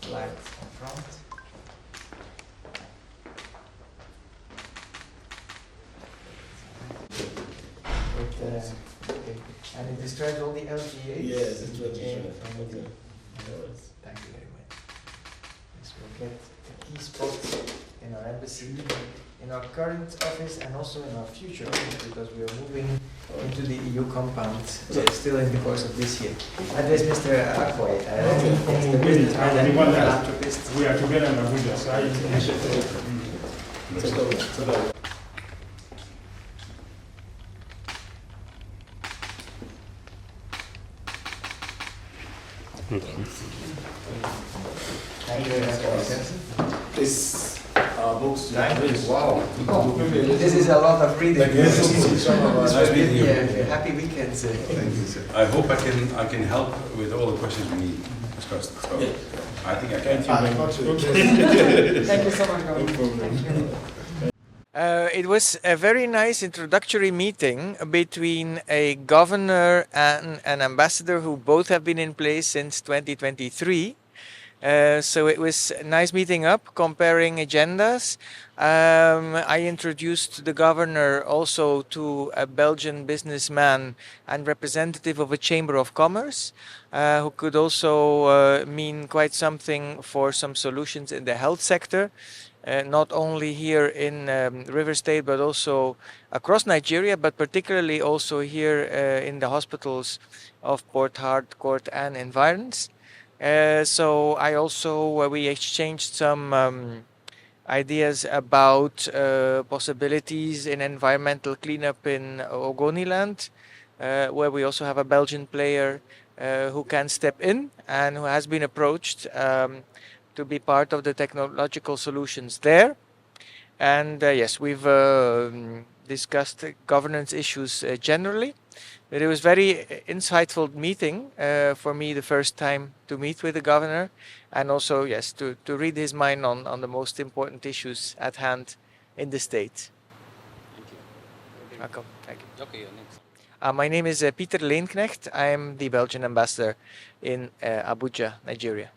lights in front. Okay. And it describes all the LGAs? Yes, it's what Thank you okay. very much. Yes, we'll get a key spot in our embassy, in our current office and also in our future office, because we are moving into the EU compound still in the course of this year. And there's Mr. Akboy, the businessman and philanthropist. We are together in Abuja, so I Thank you very much, Mr. This books. Thank you. Wow. This is a lot of reading. Yes. Nice meeting you. Happy weekends. Thank you, sir. I hope I can help with all the questions we need discussed. So I think I can. Thank you so much. No problem. It was a very nice introductory meeting between a governor and an ambassador who both have been in place since 2023. So it was nice meeting up, comparing agendas. I introduced the governor also to a Belgian businessman and representative of a chamber of commerce, who could also mean quite something for some solutions in the health sector. Not only here in River State, but also across Nigeria, but particularly also here in the hospitals of Port Harcourt and environs. So I also, we exchanged some ideas about possibilities in environmental cleanup in Ogoniland, where we also have a Belgian player who can step in and who has been approached to be part of the technological solutions there. And yes, we've discussed governance issues generally. But it was very insightful meeting for me, the first time to meet with the governor, and also, yes, to read his mind on the most important issues at hand in the state. Thank you. Welcome. Thank you. Okay, you're next. My name is Pieter Leenknecht. I am the Belgian ambassador in Abuja, Nigeria.